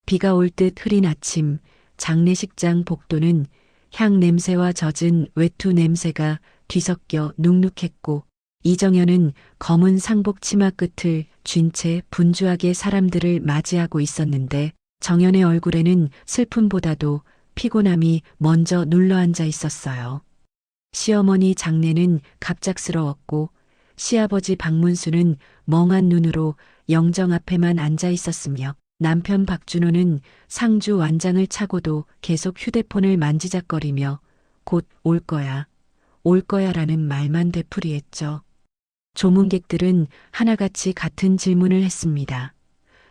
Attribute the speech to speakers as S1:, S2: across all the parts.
S1: 비가 올 듯 흐린 아침, 장례식장 복도는 향 냄새와 젖은 외투 냄새가 뒤섞여 눅눅했고, 이정현은 검은 상복 치마 끝을 쥔 채 분주하게 사람들을 맞이하고 있었는데, 정현의 얼굴에는 슬픔보다도 피곤함이 먼저 눌러앉아 있었어요. 시어머니 장례는 갑작스러웠고, 시아버지 박문수는 멍한 눈으로 영정 앞에만 앉아 있었으며, 남편 박준호는 상주 완장을 차고도 계속 휴대폰을 만지작거리며 곧 올 거야, 올 거야라는 말만 되풀이했죠. 조문객들은 하나같이 같은 질문을 했습니다.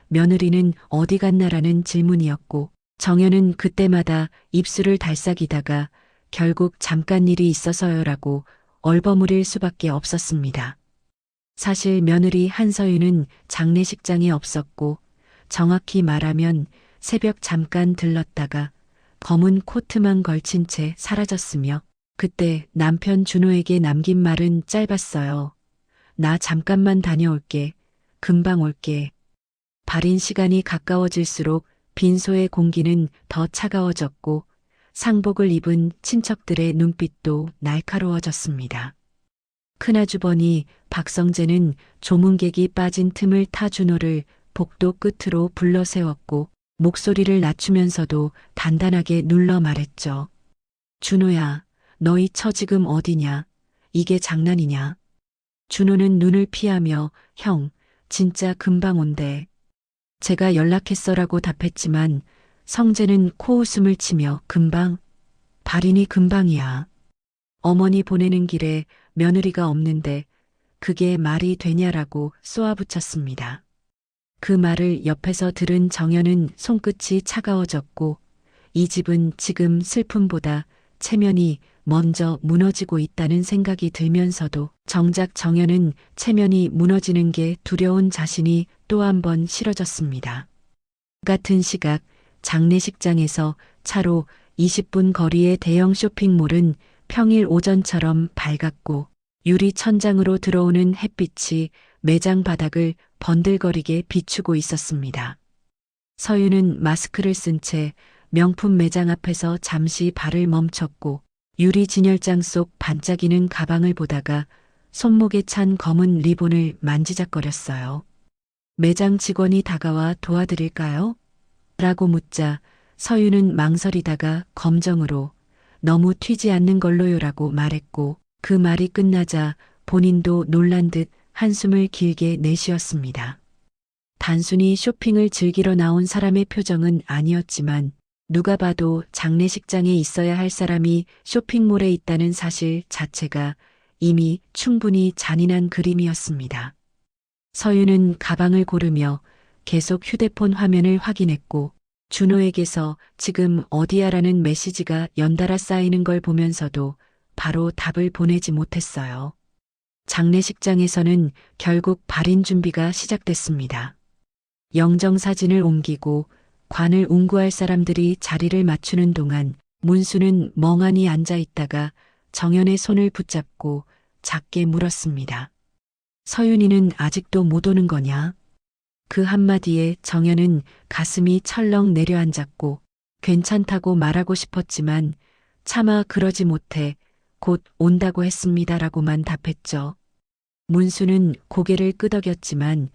S1: 며느리는 어디 갔나라는 질문이었고, 정현은 그때마다 입술을 달싹이다가 결국 잠깐 일이 있어서요라고 얼버무릴 수밖에 없었습니다. 사실 며느리 한서윤은 장례식장에 없었고, 정확히 말하면 새벽 잠깐 들렀다가 검은 코트만 걸친 채 사라졌으며, 그때 남편 준호에게 남긴 말은 짧았어요. 나 잠깐만 다녀올게. 금방 올게. 발인 시간이 가까워질수록 빈소의 공기는 더 차가워졌고, 상복을 입은 친척들의 눈빛도 날카로워졌습니다. 큰아주버니 박성재는 조문객이 빠진 틈을 타 준호를 복도 끝으로 불러 세웠고, 목소리를 낮추면서도 단단하게 눌러 말했죠. 준호야, 너희 처 지금 어디냐? 이게 장난이냐? 준호는 눈을 피하며 형, 진짜 금방 온대. 제가 연락했어라고 답했지만 성재는 코웃음을 치며 금방? 발인이 금방이야. 어머니 보내는 길에 며느리가 없는데 그게 말이 되냐라고 쏘아붙였습니다. 그 말을 옆에서 들은 정현은 손끝이 차가워졌고, 이 집은 지금 슬픔보다 체면이 먼저 무너지고 있다는 생각이 들면서도 정작 정현은 체면이 무너지는 게 두려운 자신이 또 한 번 싫어졌습니다. 같은 시각 장례식장에서 차로 20분 거리의 대형 쇼핑몰은 평일 오전처럼 밝았고, 유리 천장으로 들어오는 햇빛이 매장 바닥을 번들거리게 비추고 있었습니다. 서윤은 마스크를 쓴 채 명품 매장 앞에서 잠시 발을 멈췄고, 유리 진열장 속 반짝이는 가방을 보다가 손목에 찬 검은 리본을 만지작거렸어요. 매장 직원이 다가와 도와드릴까요? 라고 묻자 서윤은 망설이다가 검정으로 너무 튀지 않는 걸로요라고 말했고, 그 말이 끝나자 본인도 놀란 듯 한숨을 길게 내쉬었습니다. 단순히 쇼핑을 즐기러 나온 사람의 표정은 아니었지만, 누가 봐도 장례식장에 있어야 할 사람이 쇼핑몰에 있다는 사실 자체가 이미 충분히 잔인한 그림이었습니다. 서윤은 가방을 고르며 계속 휴대폰 화면을 확인했고, 준호에게서 지금 어디야라는 메시지가 연달아 쌓이는 걸 보면서도 바로 답을 보내지 못했어요. 장례식장에서는 결국 발인 준비가 시작됐습니다. 영정사진을 옮기고 관을 운구할 사람들이 자리를 맞추는 동안 문수는 멍하니 앉아 있다가 정현의 손을 붙잡고 작게 물었습니다. 서윤이는 아직도 못 오는 거냐? 그 한마디에 정현은 가슴이 철렁 내려앉았고, 괜찮다고 말하고 싶었지만 차마 그러지 못해 곧 온다고 했습니다라고만 답했죠. 문수는 고개를 끄덕였지만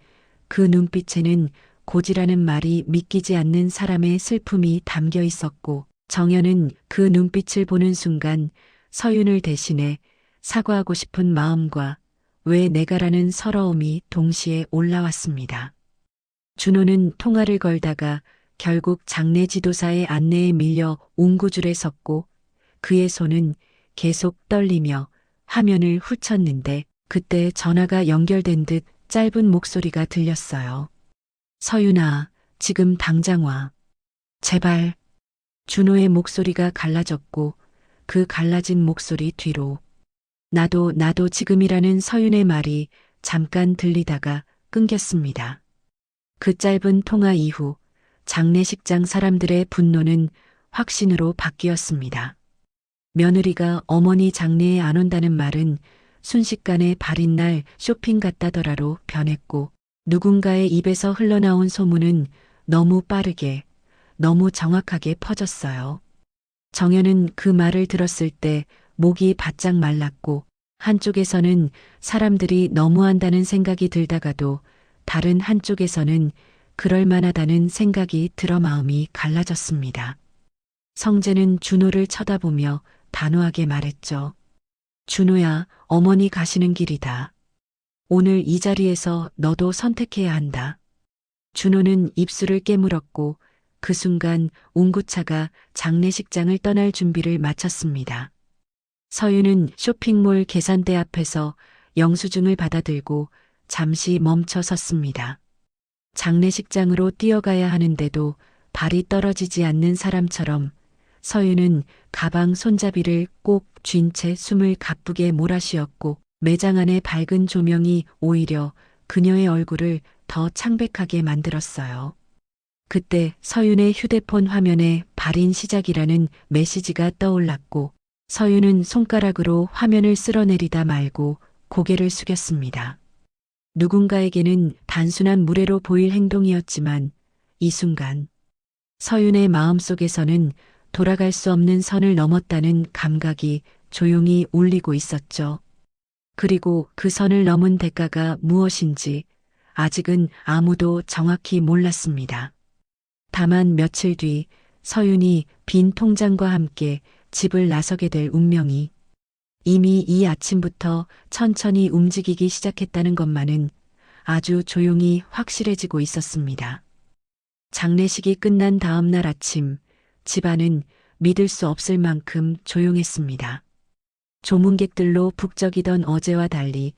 S1: 그 눈빛에는 고지라는 말이 믿기지 않는 사람의 슬픔이 담겨 있었고, 정현은 그 눈빛을 보는 순간 서윤을 대신해 사과하고 싶은 마음과 왜 내가라는 서러움이 동시에 올라왔습니다. 준호는 통화를 걸다가 결국 장례 지도사의 안내에 밀려 운구줄에 섰고, 그의 손은 계속 떨리며 화면을 훑쳤는데 그때 전화가 연결된 듯 짧은 목소리가 들렸어요. 서윤아, 지금 당장 와. 제발. 준호의 목소리가 갈라졌고, 그 갈라진 목소리 뒤로 나도 지금이라는 서윤의 말이 잠깐 들리다가 끊겼습니다. 그 짧은 통화 이후 장례식장 사람들의 분노는 확신으로 바뀌었습니다. 며느리가 어머니 장례에 안 온다는 말은 순식간에 발인 날 쇼핑 갔다더라로 변했고, 누군가의 입에서 흘러나온 소문은 너무 빠르게 너무 정확하게 퍼졌어요. 정연은 그 말을 들었을 때 목이 바짝 말랐고 한쪽에서는 사람들이 너무한다는 생각이 들다가도 다른 한쪽에서는 그럴 만하다는 생각이 들어 마음이 갈라졌습니다. 성재는 준호를 쳐다보며 단호하게 말했죠. 준호야, 어머니 가시는 길이다. 오늘 이 자리에서 너도 선택해야 한다. 준호는 입술을 깨물었고 그 순간 운구차가 장례식장을 떠날 준비를 마쳤습니다. 서윤은 쇼핑몰 계산대 앞에서 영수증을 받아들고 잠시 멈춰 섰습니다. 장례식장으로 뛰어가야 하는데도 발이 떨어지지 않는 사람처럼 서윤은 가방 손잡이를 꼭 쥔 채 숨을 가쁘게 몰아쉬었고 매장 안의 밝은 조명이 오히려 그녀의 얼굴을 더 창백하게 만들었어요. 그때 서윤의 휴대폰 화면에 발인 시작이라는 메시지가 떠올랐고 서윤은 손가락으로 화면을 쓸어내리다 말고 고개를 숙였습니다. 누군가에게는 단순한 무례로 보일 행동이었지만 이 순간 서윤의 마음속에서는 돌아갈 수 없는 선을 넘었다는 감각이 조용히 울리고 있었죠. 그리고 그 선을 넘은 대가가 무엇인지 아직은 아무도 정확히 몰랐습니다. 다만 며칠 뒤 서윤이 빈 통장과 함께 집을 나서게 될 운명이 이미 이 아침부터 천천히 움직이기 시작했다는 것만은 아주 조용히 확실해지고 있었습니다. 장례식이 끝난 다음 날 아침, 집안은 믿을 수 없을 만큼 조용했습니다. 조문객들로 북적이던 어제와 달리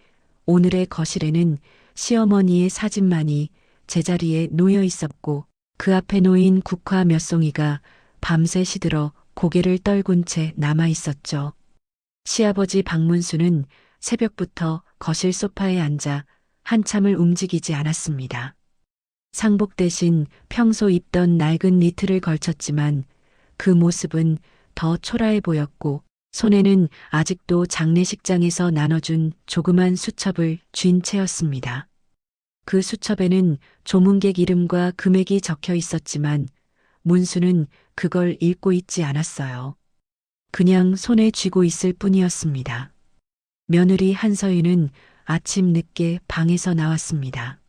S1: 오늘의 거실에는 시어머니의 사진만이 제자리에 놓여 있었고 그 앞에 놓인 국화 몇 송이가 밤새 시들어 고개를 떨군 채 남아 있었죠. 시아버지 박문수는 새벽부터 거실 소파에 앉아 한참을 움직이지 않았습니다. 상복 대신 평소 입던 낡은 니트를 걸쳤지만 그 모습은 더 초라해 보였고 손에는 아직도 장례식장에서 나눠준 조그만 수첩을 쥔 채였습니다. 그 수첩에는 조문객 이름과 금액이 적혀 있었지만 문수는 그걸 읽고 있지 않았어요. 그냥 손에 쥐고 있을 뿐이었습니다. 며느리 한서윤은 아침 늦게 방에서 나왔습니다.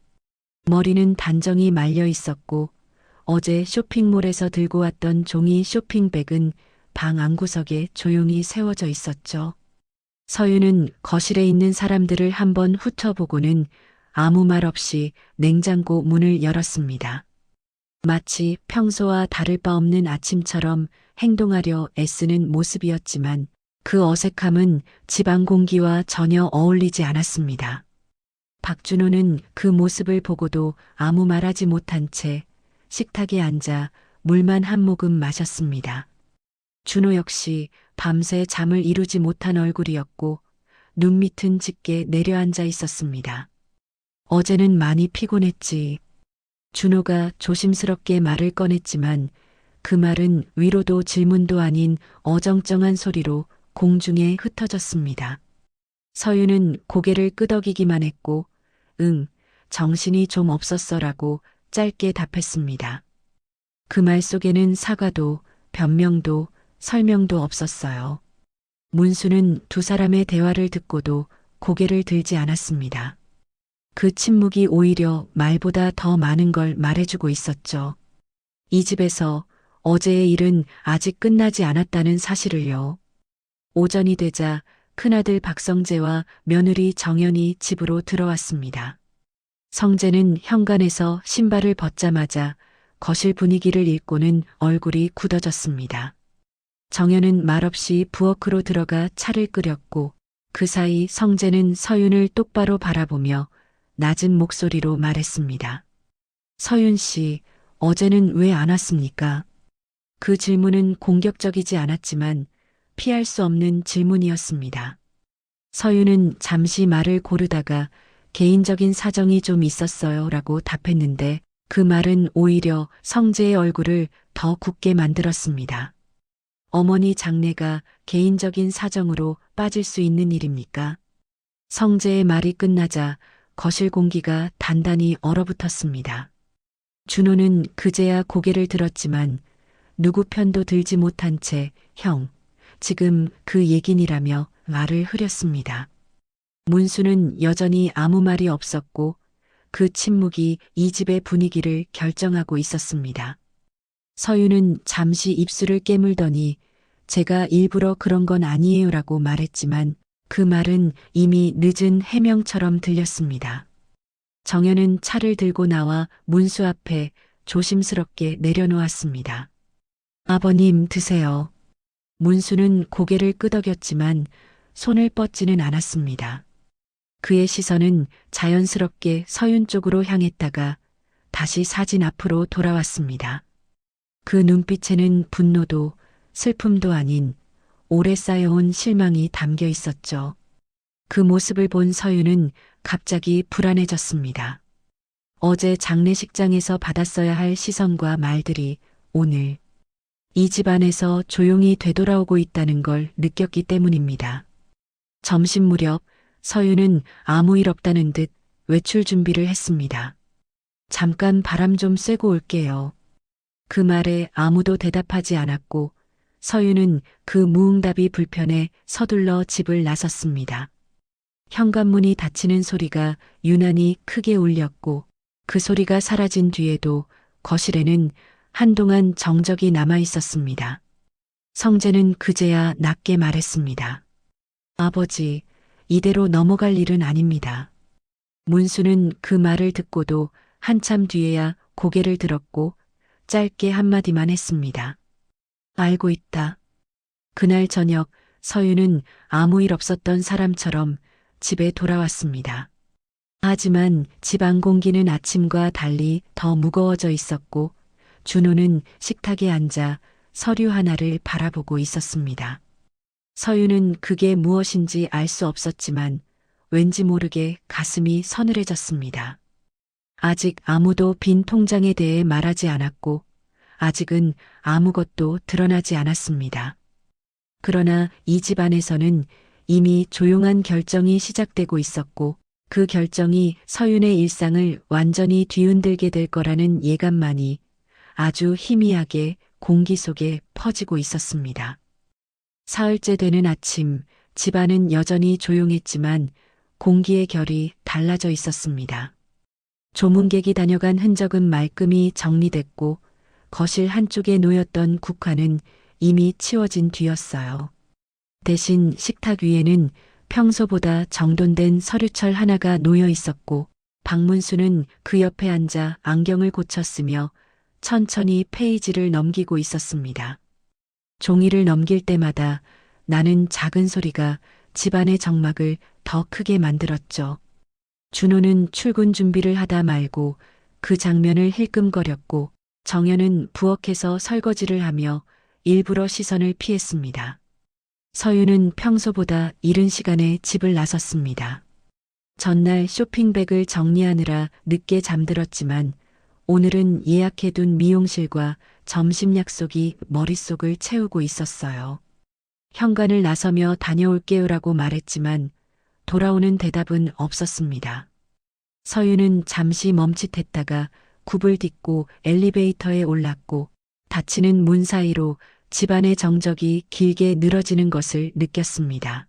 S1: 머리는 단정히 말려 있었고 어제 쇼핑몰에서 들고 왔던 종이 쇼핑백은 방 안구석에 조용히 세워져 있었죠. 서윤은 거실에 있는 사람들을 한번 훑어보고는 아무 말 없이 냉장고 문을 열었습니다. 마치 평소와 다를 바 없는 아침처럼 행동하려 애쓰는 모습이었지만 그 어색함은 집안 공기와 전혀 어울리지 않았습니다. 박준호는 그 모습을 보고도 아무 말하지 못한 채 식탁에 앉아 물만 한 모금 마셨습니다. 준호 역시 밤새 잠을 이루지 못한 얼굴이었고 눈밑은 짙게 내려앉아 있었습니다. 어제는 많이 피곤했지. 준호가 조심스럽게 말을 꺼냈지만 그 말은 위로도 질문도 아닌 어정쩡한 소리로 공중에 흩어졌습니다. 서윤은 고개를 끄덕이기만 했고 응, 정신이 좀 없었어라고 짧게 답했습니다. 그 말 속에는 사과도 변명도 설명도 없었어요. 문수는 두 사람의 대화를 듣고도 고개를 들지 않았습니다. 그 침묵이 오히려 말보다 더 많은 걸 말해주고 있었죠. 이 집에서 어제의 일은 아직 끝나지 않았다는 사실을요. 오전이 되자 큰아들 박성재와 며느리 정연이 집으로 들어왔습니다. 성재는 현관에서 신발을 벗자마자 거실 분위기를 읽고는 얼굴이 굳어졌습니다. 정연은 말없이 부엌으로 들어가 차를 끓였고 그 사이 성재는 서윤을 똑바로 바라보며 낮은 목소리로 말했습니다. 서윤 씨, 어제는 왜 안 왔습니까? 그 질문은 공격적이지 않았지만 피할 수 없는 질문이었습니다. 서윤은 잠시 말을 고르다가 개인적인 사정이 좀 있었어요 라고 답했는데 그 말은 오히려 성재의 얼굴을 더 굳게 만들었습니다. 어머니 장례가 개인적인 사정으로 빠질 수 있는 일입니까? 성재의 말이 끝나자 거실 공기가 단단히 얼어붙었습니다. 준호는 그제야 고개를 들었지만 누구 편도 들지 못한 채 형, 지금 그 얘긴이라며 말을 흐렸습니다. 문수는 여전히 아무 말이 없었고 그 침묵이 이 집의 분위기를 결정하고 있었습니다. 서유는 잠시 입술을 깨물더니 제가 일부러 그런 건 아니에요라고 말했지만 그 말은 이미 늦은 해명처럼 들렸습니다. 정연은 차를 들고 나와 문수 앞에 조심스럽게 내려놓았습니다. 아버님 드세요. 문수는 고개를 끄덕였지만 손을 뻗지는 않았습니다. 그의 시선은 자연스럽게 서윤 쪽으로 향했다가 다시 사진 앞으로 돌아왔습니다. 그 눈빛에는 분노도 슬픔도 아닌 오래 쌓여온 실망이 담겨 있었죠. 그 모습을 본 서윤은 갑자기 불안해졌습니다. 어제 장례식장에서 받았어야 할 시선과 말들이 오늘 이 집안에서 조용히 되돌아오고 있다는 걸 느꼈기 때문입니다. 점심 무렵 서윤은 아무 일 없다는 듯 외출 준비를 했습니다. 잠깐 바람 좀 쐬고 올게요. 그 말에 아무도 대답하지 않았고 서윤은 그 무응답이 불편해 서둘러 집을 나섰습니다. 현관문이 닫히는 소리가 유난히 크게 울렸고 그 소리가 사라진 뒤에도 거실에는 한동안 정적이 남아 있었습니다. 성재는 그제야 낮게 말했습니다. 아버지, 이대로 넘어갈 일은 아닙니다. 문수는 그 말을 듣고도 한참 뒤에야 고개를 들었고 짧게 한마디만 했습니다. 알고 있다. 그날 저녁 서윤은 아무 일 없었던 사람처럼 집에 돌아왔습니다. 하지만 집 안 공기는 아침과 달리 더 무거워져 있었고 준호는 식탁에 앉아 서류 하나를 바라보고 있었습니다. 서윤은 그게 무엇인지 알 수 없었지만 왠지 모르게 가슴이 서늘해졌습니다. 아직 아무도 빈 통장에 대해 말하지 않았고 아직은 아무것도 드러나지 않았습니다. 그러나 이 집안에서는 이미 조용한 결정이 시작되고 있었고 그 결정이 서윤의 일상을 완전히 뒤흔들게 될 거라는 예감만이 아주 희미하게 공기 속에 퍼지고 있었습니다. 사흘째 되는 아침, 집안은 여전히 조용했지만 공기의 결이 달라져 있었습니다. 조문객이 다녀간 흔적은 말끔히 정리됐고 거실 한쪽에 놓였던 국화는 이미 치워진 뒤였어요. 대신 식탁 위에는 평소보다 정돈된 서류철 하나가 놓여 있었고 박문수는 그 옆에 앉아 안경을 고쳤으며 천천히 페이지를 넘기고 있었습니다. 종이를 넘길 때마다 나는 작은 소리가 집안의 정막을 더 크게 만들었죠. 준호는 출근 준비를 하다 말고 그 장면을 힐끔거렸고 정연은 부엌에서 설거지를 하며 일부러 시선을 피했습니다. 서윤은 평소보다 이른 시간에 집을 나섰습니다. 전날 쇼핑백을 정리하느라 늦게 잠들었지만 오늘은 예약해둔 미용실과 점심 약속이 머릿속을 채우고 있었어요. 현관을 나서며 다녀올게요라고 말했지만 돌아오는 대답은 없었습니다. 서윤은 잠시 멈칫했다가 굽을 딛고 엘리베이터에 올랐고 닫히는 문 사이로 집안의 정적이 길게 늘어지는 것을 느꼈습니다.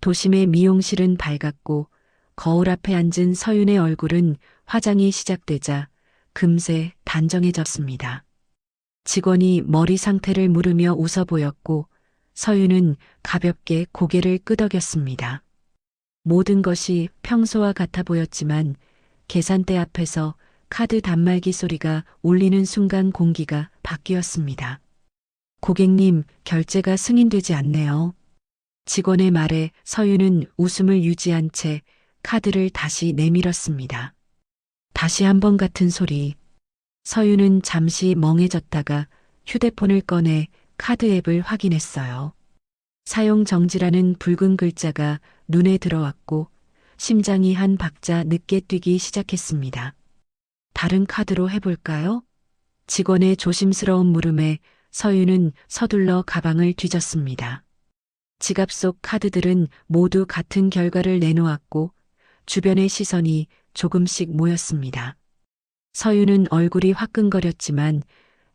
S1: 도심의 미용실은 밝았고 거울 앞에 앉은 서윤의 얼굴은 화장이 시작되자 금세 단정해졌습니다. 직원이 머리 상태를 물으며 웃어 보였고 서윤은 가볍게 고개를 끄덕였습니다. 모든 것이 평소와 같아 보였지만 계산대 앞에서 카드 단말기 소리가 울리는 순간 공기가 바뀌었습니다. 고객님, 결제가 승인되지 않네요. 직원의 말에 서윤은 웃음을 유지한 채 카드를 다시 내밀었습니다. 다시 한번 같은 소리. 서윤은 잠시 멍해졌다가 휴대폰을 꺼내 카드 앱을 확인했어요. 사용 정지라는 붉은 글자가 눈에 들어왔고 심장이 한 박자 늦게 뛰기 시작했습니다. 다른 카드로 해볼까요? 직원의 조심스러운 물음에 서윤은 서둘러 가방을 뒤졌습니다. 지갑 속 카드들은 모두 같은 결과를 내놓았고 주변의 시선이 조금씩 모였습니다. 서윤은 얼굴이 화끈거렸지만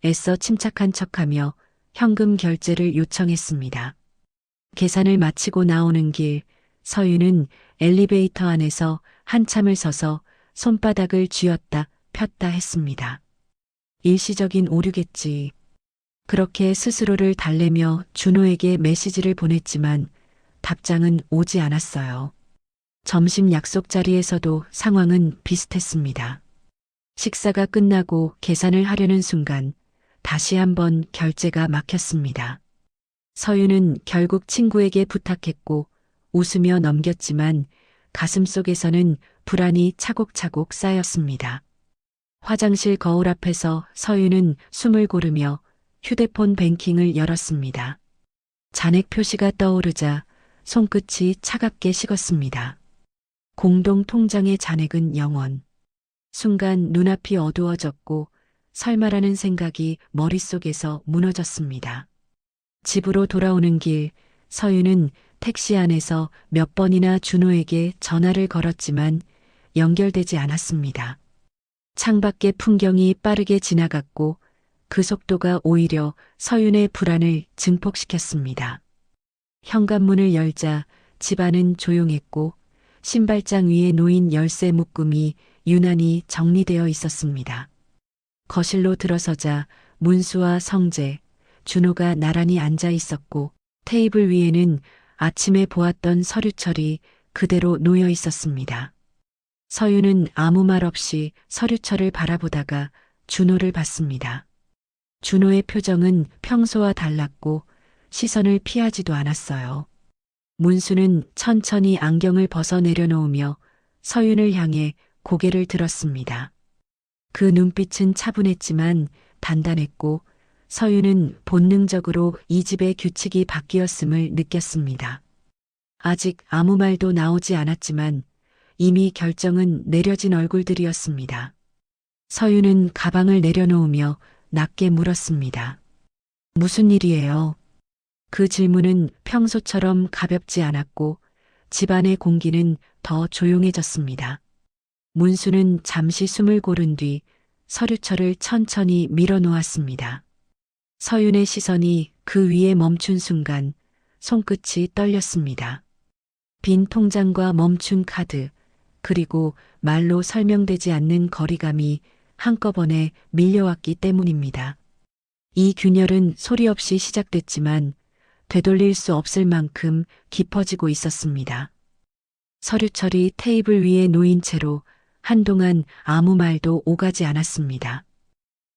S1: 애써 침착한 척하며 현금 결제를 요청했습니다. 계산을 마치고 나오는 길, 서윤은 엘리베이터 안에서 한참을 서서 손바닥을 쥐었다 폈다 했습니다. 일시적인 오류겠지. 그렇게 스스로를 달래며 준호에게 메시지를 보냈지만 답장은 오지 않았어요. 점심 약속 자리에서도 상황은 비슷했습니다. 식사가 끝나고 계산을 하려는 순간 다시 한번 결제가 막혔습니다. 서윤은 결국 친구에게 부탁했고 웃으며 넘겼지만 가슴속에서는 불안이 차곡차곡 쌓였습니다. 화장실 거울 앞에서 서윤은 숨을 고르며 휴대폰 뱅킹을 열었습니다. 잔액 표시가 떠오르자 손끝이 차갑게 식었습니다. 공동 통장의 잔액은 0원. 순간 눈앞이 어두워졌고 설마라는 생각이 머릿속에서 무너졌습니다. 집으로 돌아오는 길, 서윤은 택시 안에서 몇 번이나 준호에게 전화를 걸었지만 연결되지 않았습니다. 창밖의 풍경이 빠르게 지나갔고 그 속도가 오히려 서윤의 불안을 증폭시켰습니다. 현관문을 열자 집안은 조용했고 신발장 위에 놓인 열쇠 묶음이 유난히 정리되어 있었습니다. 거실로 들어서자 문수와 성재, 준호가 나란히 앉아 있었고 테이블 위에는 아침에 보았던 서류철이 그대로 놓여 있었습니다. 서윤은 아무 말 없이 서류철을 바라보다가 준호를 봤습니다. 준호의 표정은 평소와 달랐고 시선을 피하지도 않았어요. 문수는 천천히 안경을 벗어 내려놓으며 서윤을 향해 고개를 들었습니다. 그 눈빛은 차분했지만 단단했고 서윤은 본능적으로 이 집의 규칙이 바뀌었음을 느꼈습니다. 아직 아무 말도 나오지 않았지만 이미 결정은 내려진 얼굴들이었습니다. 서윤은 가방을 내려놓으며 낮게 물었습니다. 무슨 일이에요? 그 질문은 평소처럼 가볍지 않았고 집안의 공기는 더 조용해졌습니다. 문수는 잠시 숨을 고른 뒤 서류철을 천천히 밀어놓았습니다. 서윤의 시선이 그 위에 멈춘 순간 손끝이 떨렸습니다. 빈 통장과 멈춘 카드, 그리고 말로 설명되지 않는 거리감이 한꺼번에 밀려왔기 때문입니다. 이 균열은 소리 없이 시작됐지만 되돌릴 수 없을 만큼 깊어지고 있었습니다. 서류철이 테이블 위에 놓인 채로 한동안 아무 말도 오가지 않았습니다.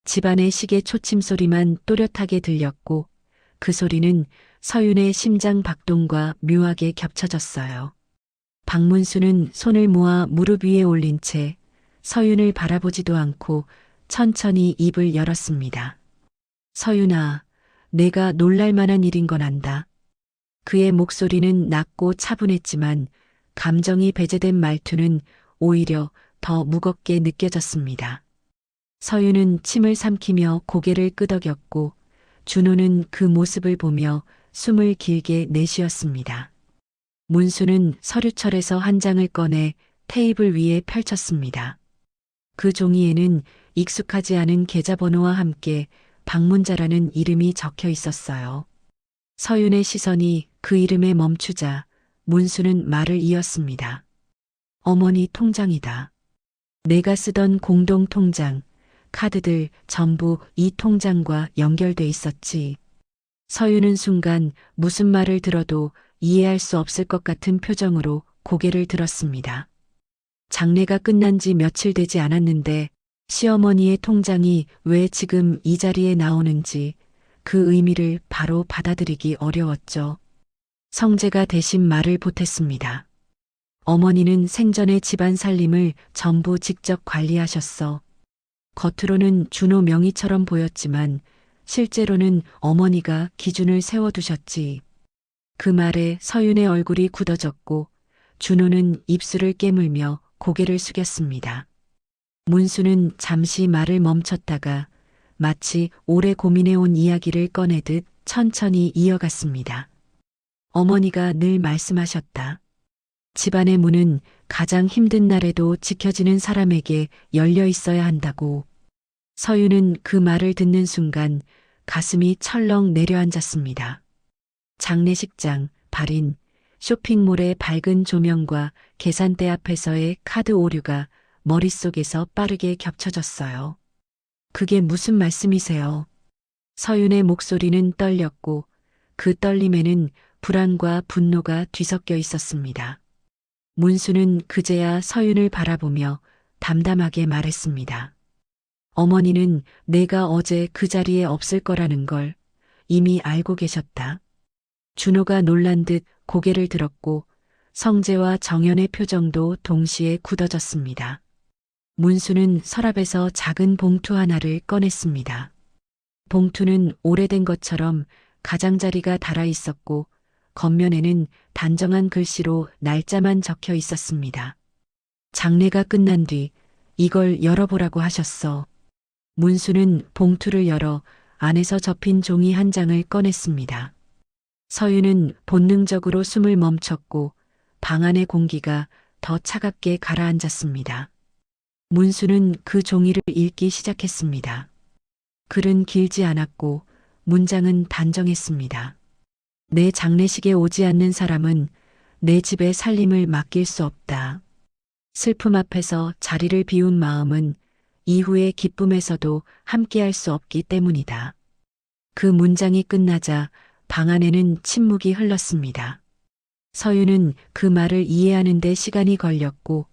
S1: 집안의 시계 초침 소리만 또렷하게 들렸고 그 소리는 서윤의 심장 박동과 묘하게 겹쳐졌어요. 박문수는 손을 모아 무릎 위에 올린 채 서윤을 바라보지도 않고 천천히 입을 열었습니다. 서윤아, 내가 놀랄 만한 일인 건 안다. 그의 목소리는 낮고 차분했지만 감정이 배제된 말투는 오히려 더 무겁게 느껴졌습니다. 서윤은 침을 삼키며 고개를 끄덕였고 준호는 그 모습을 보며 숨을 길게 내쉬었습니다. 문수는 서류철에서 한 장을 꺼내 테이블 위에 펼쳤습니다. 그 종이에는 익숙하지 않은 계좌번호와 함께 박문자라는 이름이 적혀 있었어요. 서윤의 시선이 그 이름에 멈추자 문수는 말을 이었습니다. 어머니 통장이다. 내가 쓰던 공동 통장, 카드들 전부 이 통장과 연결돼 있었지. 서윤은 순간 무슨 말을 들어도 이해할 수 없을 것 같은 표정으로 고개를 들었습니다. 장례가 끝난 지 며칠 되지 않았는데 시어머니의 통장이 왜 지금 이 자리에 나오는지 그 의미를 바로 받아들이기 어려웠죠. 성재가 대신 말을 보탰습니다. 어머니는 생전에 집안 살림을 전부 직접 관리하셨어. 겉으로는 준호 명의처럼 보였지만 실제로는 어머니가 기준을 세워두셨지. 그 말에 서윤의 얼굴이 굳어졌고 준호는 입술을 깨물며 고개를 숙였습니다. 문수는 잠시 말을 멈췄다가 마치 오래 고민해온 이야기를 꺼내듯 천천히 이어갔습니다. 어머니가 늘 말씀하셨다. 집안의 문은 가장 힘든 날에도 지켜지는 사람에게 열려 있어야 한다고. 서윤은 그 말을 듣는 순간 가슴이 철렁 내려앉았습니다. 장례식장, 발인, 쇼핑몰의 밝은 조명과 계산대 앞에서의 카드 오류가 머릿속에서 빠르게 겹쳐졌어요. 그게 무슨 말씀이세요? 서윤의 목소리는 떨렸고 그 떨림에는 불안과 분노가 뒤섞여 있었습니다. 문수는 그제야 서윤을 바라보며 담담하게 말했습니다. 어머니는 내가 어제 그 자리에 없을 거라는 걸 이미 알고 계셨다. 준호가 놀란 듯 고개를 들었고 성재와 정연의 표정도 동시에 굳어졌습니다. 문수는 서랍에서 작은 봉투 하나를 꺼냈습니다. 봉투는 오래된 것처럼 가장자리가 달아 있었고 겉면에는 단정한 글씨로 날짜만 적혀 있었습니다. 장례가 끝난 뒤 이걸 열어보라고 하셨어. 문수는 봉투를 열어 안에서 접힌 종이 한 장을 꺼냈습니다. 서윤은 본능적으로 숨을 멈췄고 방 안의 공기가 더 차갑게 가라앉았습니다. 문수는 그 종이를 읽기 시작했습니다. 글은 길지 않았고 문장은 단정했습니다. 내 장례식에 오지 않는 사람은 내 집의 살림을 맡길 수 없다. 슬픔 앞에서 자리를 비운 마음은 이후의 기쁨에서도 함께할 수 없기 때문이다. 그 문장이 끝나자 방 안에는 침묵이 흘렀습니다. 서윤은 그 말을 이해하는 데 시간이 걸렸고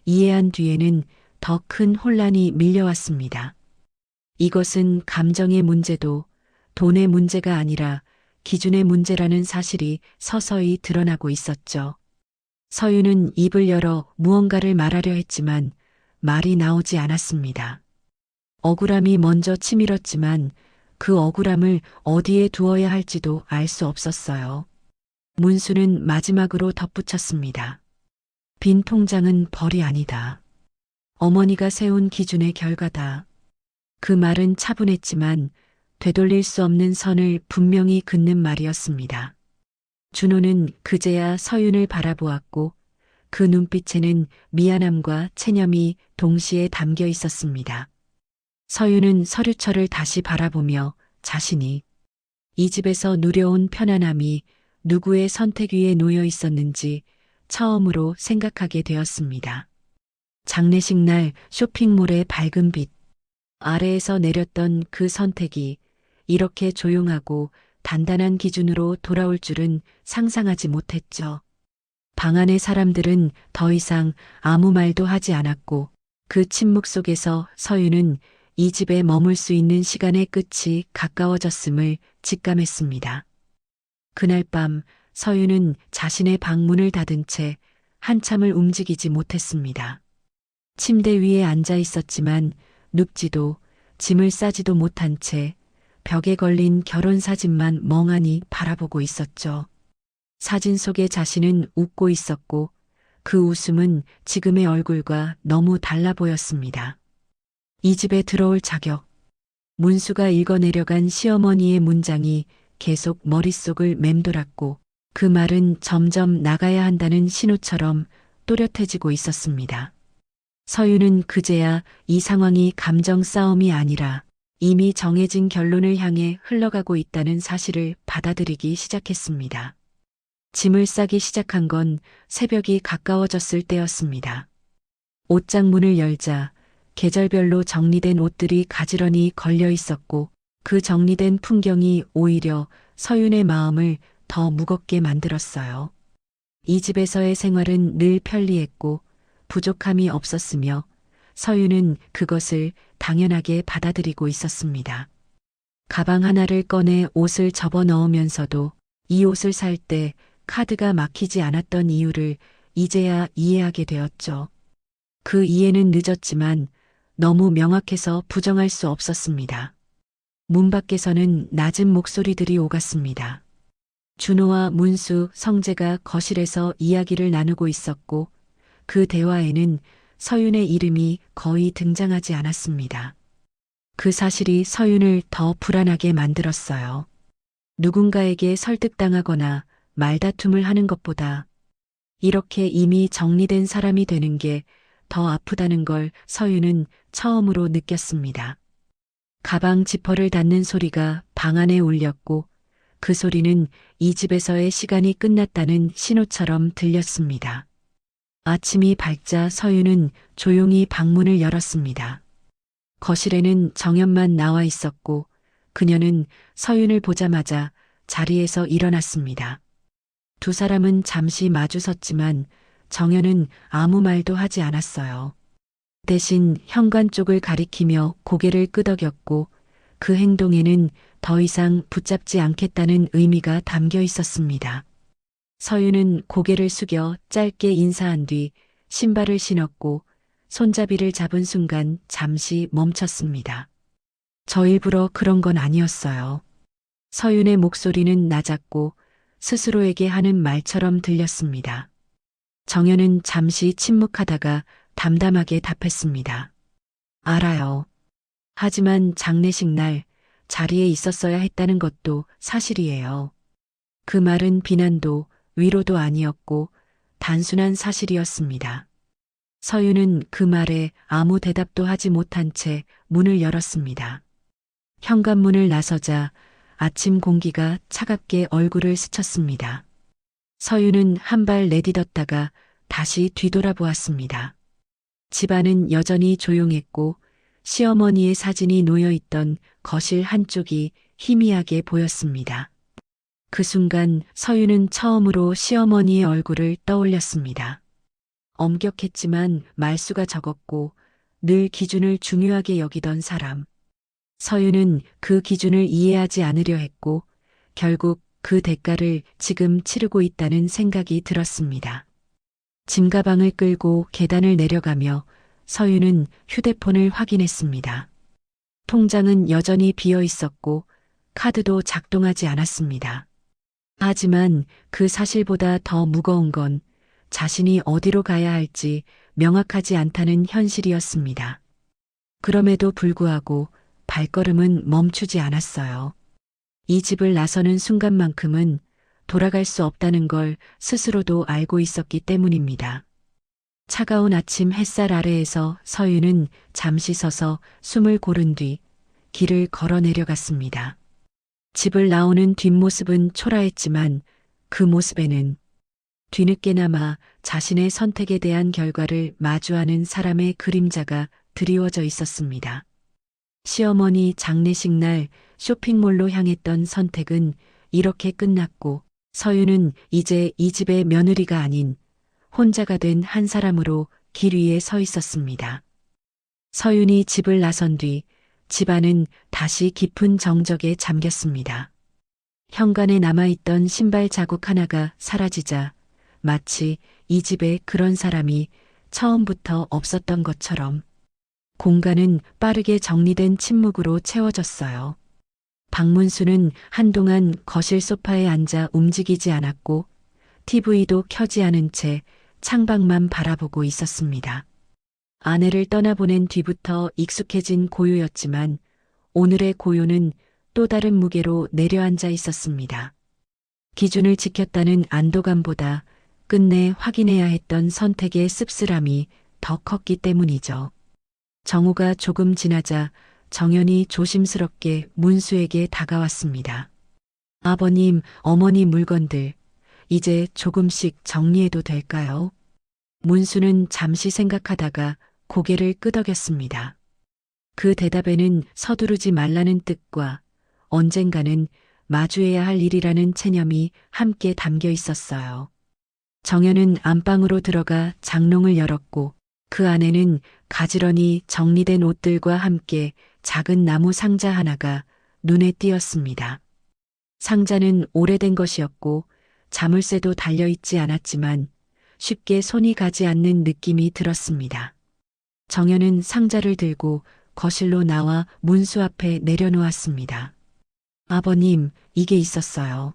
S1: 이해한 뒤에는 더 큰 혼란이 밀려왔습니다. 이것은 감정의 문제도 돈의 문제가 아니라 기준의 문제라는 사실이 서서히 드러나고 있었죠. 서윤은 입을 열어 무언가를 말하려 했지만 말이 나오지 않았습니다. 억울함이 먼저 치밀었지만 그 억울함을 어디에 두어야 할지도 알 수 없었어요. 문수는 마지막으로 덧붙였습니다. 빈 통장은 벌이 아니다. 어머니가 세운 기준의 결과다. 그 말은 차분했지만 되돌릴 수 없는 선을 분명히 긋는 말이었습니다. 준호는 그제야 서윤을 바라보았고 그 눈빛에는 미안함과 체념이 동시에 담겨 있었습니다. 서윤은 서류철을 다시 바라보며 자신이 이 집에서 누려온 편안함이 누구의 선택 위에 놓여 있었는지 처음으로 생각하게 되었습니다. 장례식 날 쇼핑몰의 밝은 빛 아래에서 내렸던 그 선택이 이렇게 조용하고 단단한 기준으로 돌아올 줄은 상상하지 못했죠. 방 안의 사람들은 더 이상 아무 말도 하지 않았고 그 침묵 속에서 서윤은 이 집에 머물 수 있는 시간의 끝이 가까워졌음을 직감했습니다. 그날 밤 서윤은 자신의 방문을 닫은 채 한참을 움직이지 못했습니다. 침대 위에 앉아 있었지만 눕지도 짐을 싸지도 못한 채 벽에 걸린 결혼사진만 멍하니 바라보고 있었죠. 사진 속의 자신은 웃고 있었고 그 웃음은 지금의 얼굴과 너무 달라 보였습니다. 이 집에 들어올 자격. 문수가 읽어내려간 시어머니의 문장이 계속 머릿속을 맴돌았고 그 말은 점점 나가야 한다는 신호처럼 또렷해지고 있었습니다. 서윤은 그제야 이 상황이 감정 싸움이 아니라 이미 정해진 결론을 향해 흘러가고 있다는 사실을 받아들이기 시작했습니다. 짐을 싸기 시작한 건 새벽이 가까워졌을 때였습니다. 옷장 문을 열자 계절별로 정리된 옷들이 가지런히 걸려 있었고 그 정리된 풍경이 오히려 서윤의 마음을 더 무겁게 만들었어요. 이 집에서의 생활은 늘 편리했고 부족함이 없었으며 서윤은 그것을 당연하게 받아들이고 있었습니다. 가방 하나를 꺼내 옷을 접어 넣으면서도 이 옷을 살 때 카드가 막히지 않았던 이유를 이제야 이해하게 되었죠. 그 이해는 늦었지만 너무 명확해서 부정할 수 없었습니다. 문 밖에서는 낮은 목소리들이 오갔습니다. 준호와 문수, 성재가 거실에서 이야기를 나누고 있었고 그 대화에는 서윤의 이름이 거의 등장하지 않았습니다. 그 사실이 서윤을 더 불안하게 만들었어요. 누군가에게 설득당하거나 말다툼을 하는 것보다 이렇게 이미 정리된 사람이 되는 게 더 아프다는 걸 서유는 처음으로 느꼈습니다. 가방 지퍼를 닫는 소리가 방 안에 울렸고 그 소리는 이 집에서의 시간이 끝났다는 신호처럼 들렸습니다. 아침이 밝자 서유는 조용히 방문을 열었습니다. 거실에는 정연만 나와 있었고 그녀는 서윤을 보자마자 자리에서 일어났습니다. 두 사람은 잠시 마주섰지만 정연은 아무 말도 하지 않았어요. 대신 현관 쪽을 가리키며 고개를 끄덕였고 그 행동에는 더 이상 붙잡지 않겠다는 의미가 담겨 있었습니다. 서윤은 고개를 숙여 짧게 인사한 뒤 신발을 신었고 손잡이를 잡은 순간 잠시 멈췄습니다. 저 일부러 그런 건 아니었어요. 서윤의 목소리는 낮았고 스스로에게 하는 말처럼 들렸습니다. 정연은 잠시 침묵하다가 담담하게 답했습니다. 알아요. 하지만 장례식 날 자리에 있었어야 했다는 것도 사실이에요. 그 말은 비난도 위로도 아니었고 단순한 사실이었습니다. 서윤은 그 말에 아무 대답도 하지 못한 채 문을 열었습니다. 현관문을 나서자 아침 공기가 차갑게 얼굴을 스쳤습니다. 서윤은 한 발 내딛었다가 다시 뒤돌아보았습니다. 집안은 여전히 조용했고 시어머니의 사진이 놓여있던 거실 한쪽이 희미하게 보였습니다. 그 순간 서윤은 처음으로 시어머니의 얼굴을 떠올렸습니다. 엄격했지만 말수가 적었고 늘 기준을 중요하게 여기던 사람. 서윤은 그 기준을 이해하지 않으려 했고 결국 그 대가를 지금 치르고 있다는 생각이 들었습니다. 짐가방을 끌고 계단을 내려가며 서윤은 휴대폰을 확인했습니다. 통장은 여전히 비어 있었고 카드도 작동하지 않았습니다. 하지만 그 사실보다 더 무거운 건 자신이 어디로 가야 할지 명확하지 않다는 현실이었습니다. 그럼에도 불구하고 발걸음은 멈추지 않았어요. 이 집을 나서는 순간만큼은 돌아갈 수 없다는 걸 스스로도 알고 있었기 때문입니다. 차가운 아침 햇살 아래에서 서윤은 잠시 서서 숨을 고른 뒤 길을 걸어 내려갔습니다. 집을 나오는 뒷모습은 초라했지만 그 모습에는 뒤늦게나마 자신의 선택에 대한 결과를 마주하는 사람의 그림자가 드리워져 있었습니다. 시어머니 장례식 날 쇼핑몰로 향했던 선택은 이렇게 끝났고 서윤은 이제 이 집의 며느리가 아닌 혼자가 된 한 사람으로 길 위에 서 있었습니다. 서윤이 집을 나선 뒤 집안은 다시 깊은 정적에 잠겼습니다. 현관에 남아있던 신발 자국 하나가 사라지자 마치 이 집에 그런 사람이 처음부터 없었던 것처럼 공간은 빠르게 정리된 침묵으로 채워졌어요. 박문수는 한동안 거실 소파에 앉아 움직이지 않았고 TV도 켜지 않은 채 창밖만 바라보고 있었습니다. 아내를 떠나보낸 뒤부터 익숙해진 고요였지만 오늘의 고요는 또 다른 무게로 내려앉아 있었습니다. 기준을 지켰다는 안도감보다 끝내 확인해야 했던 선택의 씁쓸함이 더 컸기 때문이죠. 정오가 조금 지나자 정연이 조심스럽게 문수에게 다가왔습니다. 아버님, 어머니 물건들 이제 조금씩 정리해도 될까요? 문수는 잠시 생각하다가 고개를 끄덕였습니다. 그 대답에는 서두르지 말라는 뜻과 언젠가는 마주해야 할 일이라는 체념이 함께 담겨 있었어요. 정연은 안방으로 들어가 장롱을 열었고 그 안에는 가지런히 정리된 옷들과 함께 작은 나무 상자 하나가 눈에 띄었습니다. 상자는 오래된 것이었고 자물쇠도 달려있지 않았지만 쉽게 손이 가지 않는 느낌이 들었습니다. 정연은 상자를 들고 거실로 나와 문수 앞에 내려놓았습니다. 아버님, 이게 있었어요.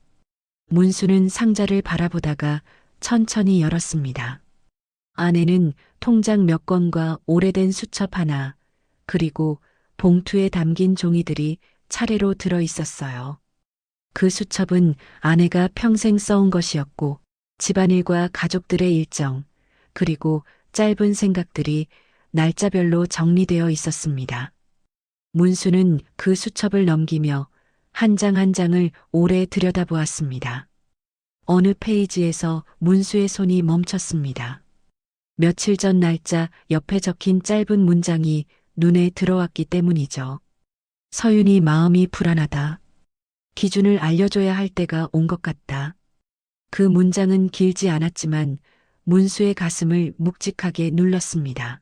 S1: 문수는 상자를 바라보다가 천천히 열었습니다. 안에는 통장 몇 건과 오래된 수첩 하나, 그리고 봉투에 담긴 종이들이 차례로 들어 있었어요. 그 수첩은 아내가 평생 써온 것이었고 집안일과 가족들의 일정, 그리고 짧은 생각들이 날짜별로 정리되어 있었습니다. 문수는 그 수첩을 넘기며 한 장 한 장을 오래 들여다보았습니다. 어느 페이지에서 문수의 손이 멈췄습니다. 며칠 전 날짜 옆에 적힌 짧은 문장이 눈에 들어왔기 때문이죠. 서윤이 마음이 불안하다. 기준을 알려줘야 할 때가 온 것 같다. 그 문장은 길지 않았지만 문수의 가슴을 묵직하게 눌렀습니다.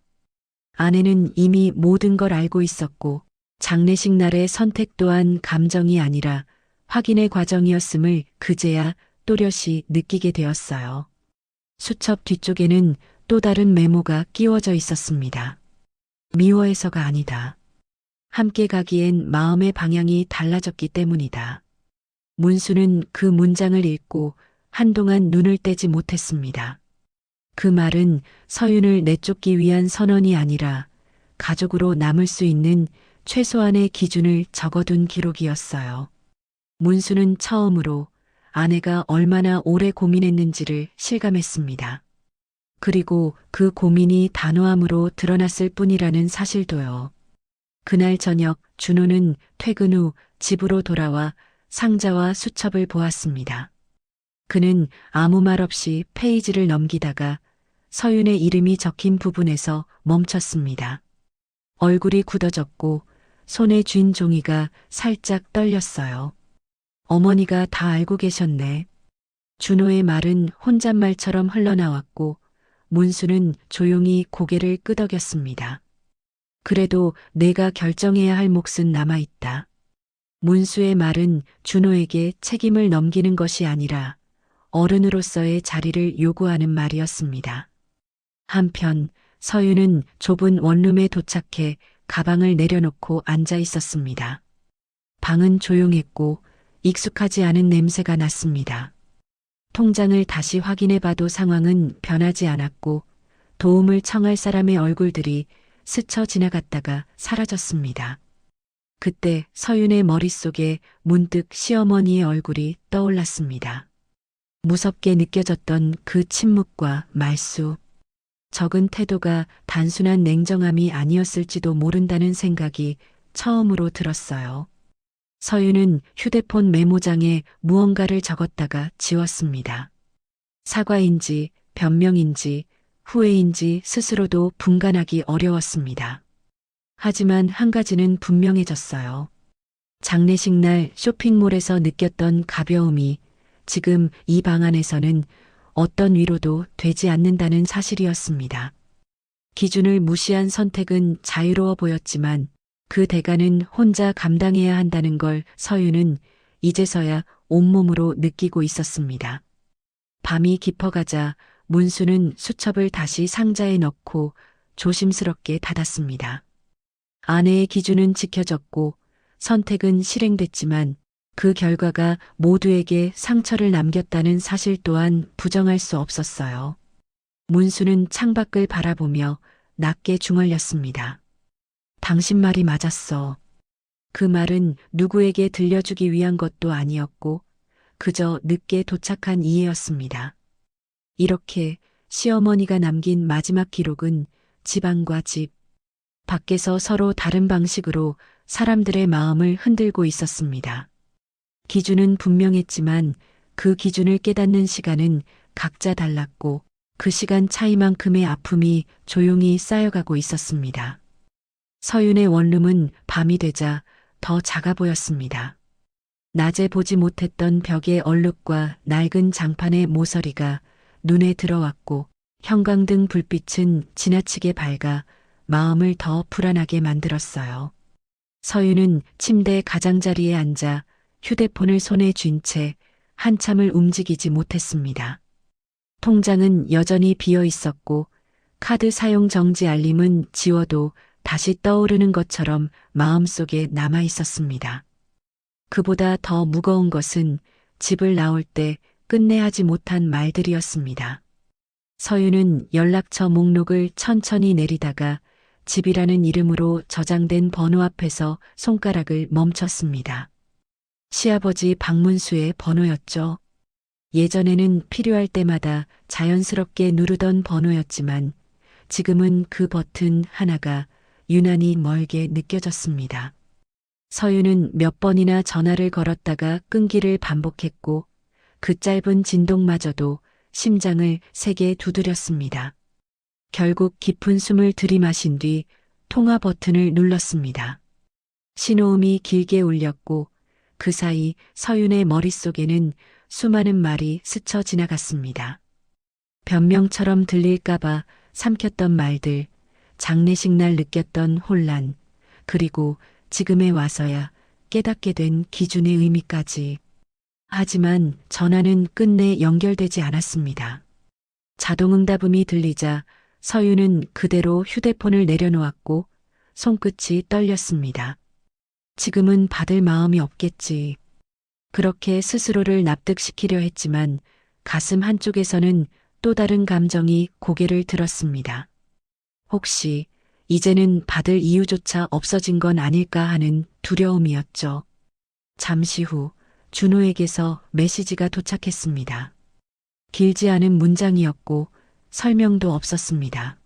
S1: 아내는 이미 모든 걸 알고 있었고 장례식 날의 선택 또한 감정이 아니라 확인의 과정이었음을 그제야 또렷이 느끼게 되었어요. 수첩 뒤쪽에는 또 다른 메모가 끼워져 있었습니다. 미워해서가 아니다. 함께 가기엔 마음의 방향이 달라졌기 때문이다. 문수는 그 문장을 읽고 한동안 눈을 떼지 못했습니다. 그 말은 서윤을 내쫓기 위한 선언이 아니라 가족으로 남을 수 있는 최소한의 기준을 적어둔 기록이었어요. 문수는 처음으로 아내가 얼마나 오래 고민했는지를 실감했습니다. 그리고 그 고민이 단호함으로 드러났을 뿐이라는 사실도요. 그날 저녁 준호는 퇴근 후 집으로 돌아와 상자와 수첩을 보았습니다. 그는 아무 말 없이 페이지를 넘기다가 서윤의 이름이 적힌 부분에서 멈췄습니다. 얼굴이 굳어졌고 손에 쥔 종이가 살짝 떨렸어요. 어머니가 다 알고 계셨네. 준호의 말은 혼잣말처럼 흘러나왔고 문수는 조용히 고개를 끄덕였습니다. 그래도 내가 결정해야 할 몫은 남아있다. 문수의 말은 준호에게 책임을 넘기는 것이 아니라 어른으로서의 자리를 요구하는 말이었습니다. 한편 서윤은 좁은 원룸에 도착해 가방을 내려놓고 앉아 있었습니다. 방은 조용했고 익숙하지 않은 냄새가 났습니다. 통장을 다시 확인해 봐도 상황은 변하지 않았고 도움을 청할 사람의 얼굴들이 스쳐 지나갔다가 사라졌습니다. 그때 서윤의 머릿속에 문득 시어머니의 얼굴이 떠올랐습니다. 무섭게 느껴졌던 그 침묵과 말수, 적은 태도가 단순한 냉정함이 아니었을지도 모른다는 생각이 처음으로 들었어요. 서윤은 휴대폰 메모장에 무언가를 적었다가 지웠습니다. 사과인지 변명인지 후회인지 스스로도 분간하기 어려웠습니다. 하지만 한 가지는 분명해졌어요. 장례식 날 쇼핑몰에서 느꼈던 가벼움이 지금 이 방 안에서는 어떤 위로도 되지 않는다는 사실이었습니다. 기준을 무시한 선택은 자유로워 보였지만 그 대가는 혼자 감당해야 한다는 걸 서윤은 이제서야 온몸으로 느끼고 있었습니다. 밤이 깊어가자 문수는 수첩을 다시 상자에 넣고 조심스럽게 닫았습니다. 아내의 기준은 지켜졌고 선택은 실행됐지만 그 결과가 모두에게 상처를 남겼다는 사실 또한 부정할 수 없었어요. 문수는 창밖을 바라보며 낮게 중얼렸습니다. 당신 말이 맞았어. 그 말은 누구에게 들려주기 위한 것도 아니었고 그저 늦게 도착한 이해였습니다. 이렇게 시어머니가 남긴 마지막 기록은 집안과 집, 밖에서 서로 다른 방식으로 사람들의 마음을 흔들고 있었습니다. 기준은 분명했지만 그 기준을 깨닫는 시간은 각자 달랐고 그 시간 차이만큼의 아픔이 조용히 쌓여가고 있었습니다. 서윤의 원룸은 밤이 되자 더 작아 보였습니다. 낮에 보지 못했던 벽의 얼룩과 낡은 장판의 모서리가 눈에 들어왔고 형광등 불빛은 지나치게 밝아 마음을 더 불안하게 만들었어요. 서윤은 침대 가장자리에 앉아 휴대폰을 손에 쥔 채 한참을 움직이지 못했습니다. 통장은 여전히 비어 있었고 카드 사용 정지 알림은 지워도 다시 떠오르는 것처럼 마음속에 남아 있었습니다. 그보다 더 무거운 것은 집을 나올 때 끝내 하지 못한 말들이었습니다. 서윤은 연락처 목록을 천천히 내리다가 집이라는 이름으로 저장된 번호 앞에서 손가락을 멈췄습니다. 시아버지 박문수의 번호였죠. 예전에는 필요할 때마다 자연스럽게 누르던 번호였지만 지금은 그 버튼 하나가 유난히 멀게 느껴졌습니다. 서윤은 몇 번이나 전화를 걸었다가 끊기를 반복했고 그 짧은 진동마저도 심장을 세게 두드렸습니다. 결국 깊은 숨을 들이마신 뒤 통화 버튼을 눌렀습니다. 신호음이 길게 울렸고 그 사이 서윤의 머릿속에는 수많은 말이 스쳐 지나갔습니다. 변명처럼 들릴까봐 삼켰던 말들, 장례식 날 느꼈던 혼란, 그리고 지금에 와서야 깨닫게 된 기준의 의미까지. 하지만 전화는 끝내 연결되지 않았습니다. 자동응답음이 들리자 서윤은 그대로 휴대폰을 내려놓았고 손끝이 떨렸습니다. 지금은 받을 마음이 없겠지. 그렇게 스스로를 납득시키려 했지만 가슴 한쪽에서는 또 다른 감정이 고개를 들었습니다. 혹시 이제는 받을 이유조차 없어진 건 아닐까 하는 두려움이었죠. 잠시 후 준호에게서 메시지가 도착했습니다. 길지 않은 문장이었고 설명도 없었습니다.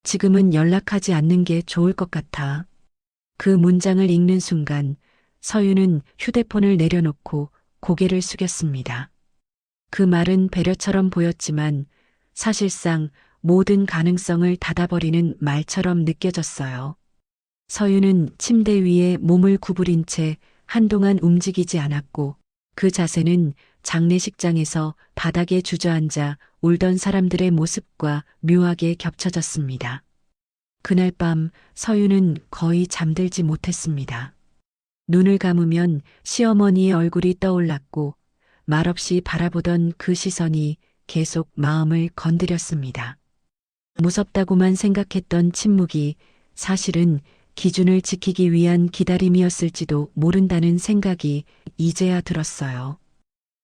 S1: 지금은 연락하지 않는 게 좋을 것 같아. 그 문장을 읽는 순간 서윤은 휴대폰을 내려놓고 고개를 숙였습니다. 그 말은 배려처럼 보였지만 사실상 모든 가능성을 닫아버리는 말처럼 느껴졌어요. 서윤은 침대 위에 몸을 구부린 채 한동안 움직이지 않았고 그 자세는 장례식장에서 바닥에 주저앉아 울던 사람들의 모습과 묘하게 겹쳐졌습니다. 그날 밤 서윤은 거의 잠들지 못했습니다. 눈을 감으면 시어머니의 얼굴이 떠올랐고 말없이 바라보던 그 시선이 계속 마음을 건드렸습니다. 무섭다고만 생각했던 침묵이 사실은 기준을 지키기 위한 기다림이었을지도 모른다는 생각이 이제야 들었어요.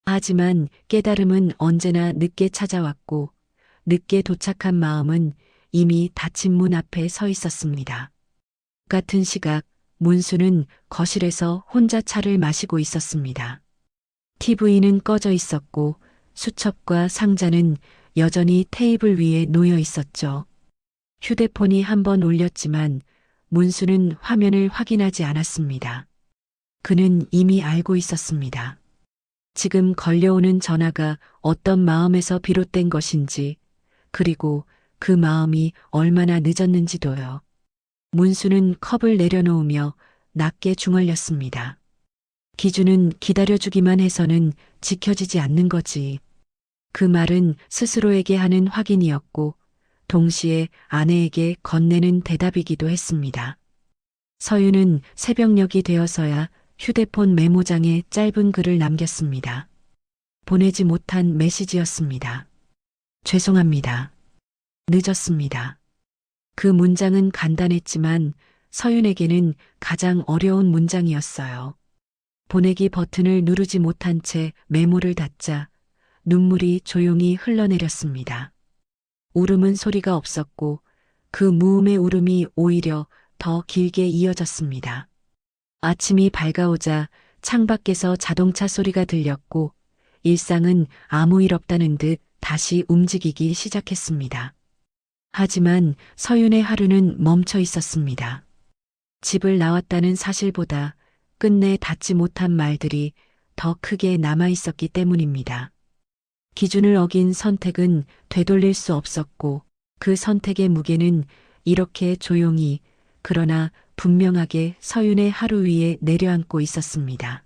S1: 하지만 깨달음은 언제나 늦게 찾아왔고 늦게 도착한 마음은 이미 닫힌 문 앞에 서 있었습니다. 같은 시각 문수는 거실에서 혼자 차를 마시고 있었습니다. TV는 꺼져 있었고 수첩과 상자는 여전히 테이블 위에 놓여 있었죠. 휴대폰이 한 번 울렸지만 문수는 화면을 확인하지 않았습니다. 그는 이미 알고 있었습니다. 지금 걸려오는 전화가 어떤 마음에서 비롯된 것인지, 그리고 그 마음이 얼마나 늦었는지도요. 문수는 컵을 내려놓으며 낮게 중얼렸습니다. 기준은 기다려주기만 해서는 지켜지지 않는 거지. 그 말은 스스로에게 하는 확인이었고 동시에 아내에게 건네는 대답이기도 했습니다. 서윤은 새벽녘이 되어서야 휴대폰 메모장에 짧은 글을 남겼습니다. 보내지 못한 메시지였습니다. 죄송합니다. 늦었습니다. 그 문장은 간단했지만 서윤에게는 가장 어려운 문장이었어요. 보내기 버튼을 누르지 못한 채 메모를 닫자 눈물이 조용히 흘러내렸습니다. 울음은 소리가 없었고 그 무음의 울음이 오히려 더 길게 이어졌습니다. 아침이 밝아오자 창밖에서 자동차 소리가 들렸고 일상은 아무 일 없다는 듯 다시 움직이기 시작했습니다. 하지만 서윤의 하루는 멈춰 있었습니다. 집을 나왔다는 사실보다 끝내 닿지 못한 말들이 더 크게 남아 있었기 때문입니다. 기준을 어긴 선택은 되돌릴 수 없었고 그 선택의 무게는 이렇게 조용히 그러나 분명하게 서윤의 하루 위에 내려앉고 있었습니다.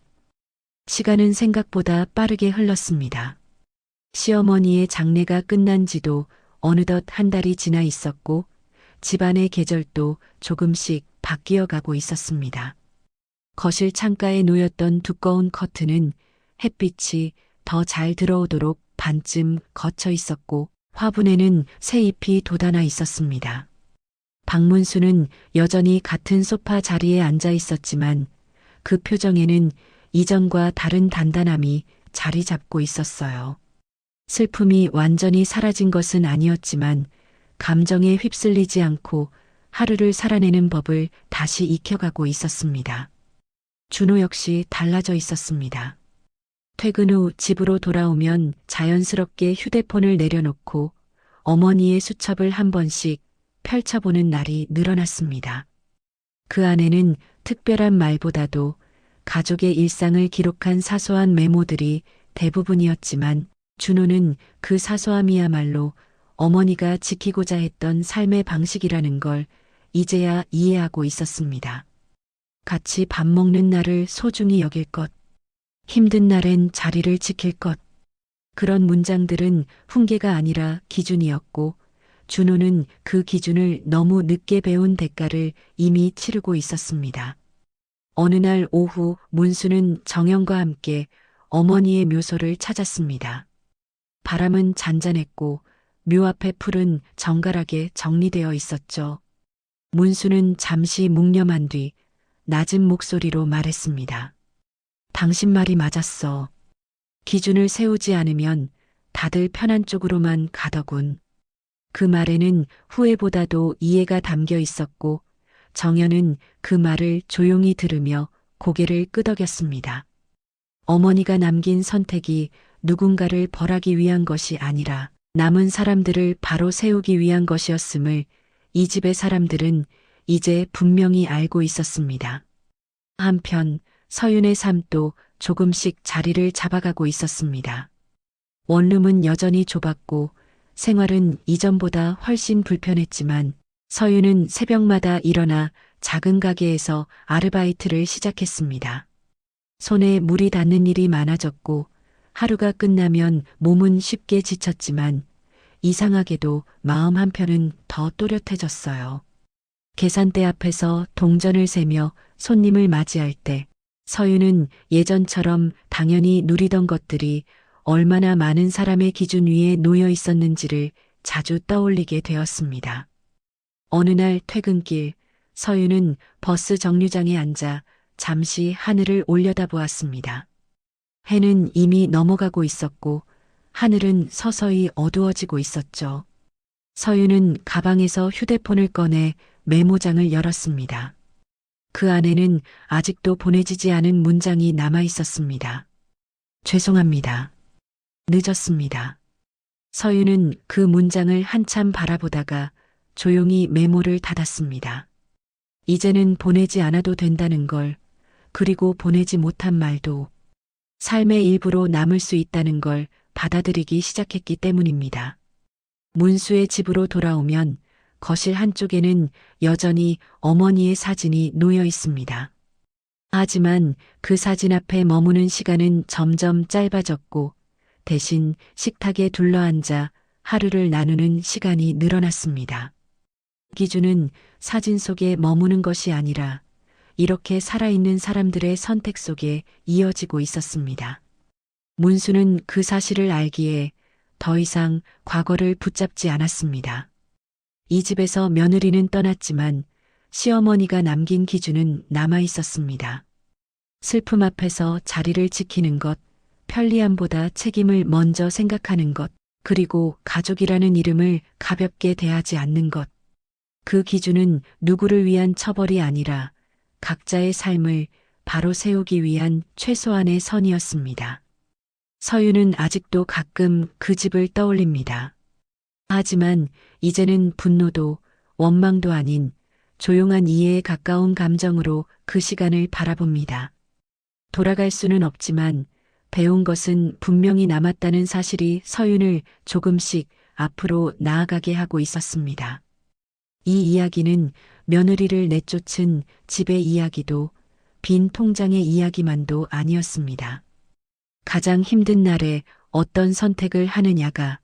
S1: 시간은 생각보다 빠르게 흘렀습니다. 시어머니의 장례가 끝난 지도 어느덧 한 달이 지나 있었고 집안의 계절도 조금씩 바뀌어 가고 있었습니다. 거실 창가에 놓였던 두꺼운 커튼은 햇빛이 더 잘 들어오도록 반쯤 걷혀 있었고 화분에는 새 잎이 돋아나 있었습니다. 박문수는 여전히 같은 소파 자리에 앉아 있었지만 그 표정에는 이전과 다른 단단함이 자리 잡고 있었어요. 슬픔이 완전히 사라진 것은 아니었지만 감정에 휩쓸리지 않고 하루를 살아내는 법을 다시 익혀가고 있었습니다. 준호 역시 달라져 있었습니다. 퇴근 후 집으로 돌아오면 자연스럽게 휴대폰을 내려놓고 어머니의 수첩을 한 번씩 펼쳐보는 날이 늘어났습니다. 그 안에는 특별한 말보다도 가족의 일상을 기록한 사소한 메모들이 대부분이었지만 준호는 그 사소함이야말로 어머니가 지키고자 했던 삶의 방식이라는 걸 이제야 이해하고 있었습니다. 같이 밥 먹는 날을 소중히 여길 것, 힘든 날엔 자리를 지킬 것. 그런 문장들은 훈계가 아니라 기준이었고 준호는 그 기준을 너무 늦게 배운 대가를 이미 치르고 있었습니다. 어느 날 오후 문수는 정영과 함께 어머니의 묘소를 찾았습니다. 바람은 잔잔했고 묘 앞의 풀은 정갈하게 정리되어 있었죠. 문수는 잠시 묵념한 뒤 낮은 목소리로 말했습니다. 당신 말이 맞았어. 기준을 세우지 않으면 다들 편한 쪽으로만 가더군. 그 말에는 후회보다도 이해가 담겨 있었고 정연은 그 말을 조용히 들으며 고개를 끄덕였습니다. 어머니가 남긴 선택이 누군가를 벌하기 위한 것이 아니라 남은 사람들을 바로 세우기 위한 것이었음을 이 집의 사람들은 이제 분명히 알고 있었습니다. 한편 서윤의 삶도 조금씩 자리를 잡아가고 있었습니다. 원룸은 여전히 좁았고 생활은 이전보다 훨씬 불편했지만 서윤은 새벽마다 일어나 작은 가게에서 아르바이트를 시작했습니다. 손에 물이 닿는 일이 많아졌고 하루가 끝나면 몸은 쉽게 지쳤지만 이상하게도 마음 한편은 더 또렷해졌어요. 계산대 앞에서 동전을 세며 손님을 맞이할 때 서윤은 예전처럼 당연히 누리던 것들이 얼마나 많은 사람의 기준 위에 놓여 있었는지를 자주 떠올리게 되었습니다. 어느 날 퇴근길 서윤은 버스 정류장에 앉아 잠시 하늘을 올려다보았습니다. 해는 이미 넘어가고 있었고 하늘은 서서히 어두워지고 있었죠. 서윤은 가방에서 휴대폰을 꺼내 메모장을 열었습니다. 그 안에는 아직도 보내지지 않은 문장이 남아 있었습니다. 죄송합니다. 늦었습니다. 서윤은 그 문장을 한참 바라보다가 조용히 메모를 닫았습니다. 이제는 보내지 않아도 된다는 걸, 그리고 보내지 못한 말도 삶의 일부로 남을 수 있다는 걸 받아들이기 시작했기 때문입니다. 문수의 집으로 돌아오면 거실 한쪽에는 여전히 어머니의 사진이 놓여 있습니다. 하지만 그 사진 앞에 머무는 시간은 점점 짧아졌고 대신 식탁에 둘러앉아 하루를 나누는 시간이 늘어났습니다. 기준은 사진 속에 머무는 것이 아니라 이렇게 살아있는 사람들의 선택 속에 이어지고 있었습니다. 문수는 그 사실을 알기에 더 이상 과거를 붙잡지 않았습니다. 이 집에서 며느리는 떠났지만 시어머니가 남긴 기준은 남아 있었습니다. 슬픔 앞에서 자리를 지키는 것, 편리함보다 책임을 먼저 생각하는 것, 그리고 가족이라는 이름을 가볍게 대하지 않는 것. 그 기준은 누구를 위한 처벌이 아니라 각자의 삶을 바로 세우기 위한 최소한의 선이었습니다. 서윤은 아직도 가끔 그 집을 떠올립니다. 하지만 이제는 분노도 원망도 아닌 조용한 이해에 가까운 감정으로 그 시간을 바라봅니다. 돌아갈 수는 없지만 배운 것은 분명히 남았다는 사실이 서윤을 조금씩 앞으로 나아가게 하고 있었습니다. 이 이야기는 며느리를 내쫓은 집의 이야기도 빈 통장의 이야기만도 아니었습니다. 가장 힘든 날에 어떤 선택을 하느냐가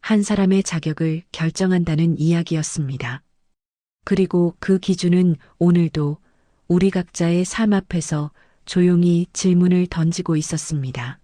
S1: 한 사람의 자격을 결정한다는 이야기였습니다. 그리고 그 기준은 오늘도 우리 각자의 삶 앞에서 조용히 질문을 던지고 있었습니다.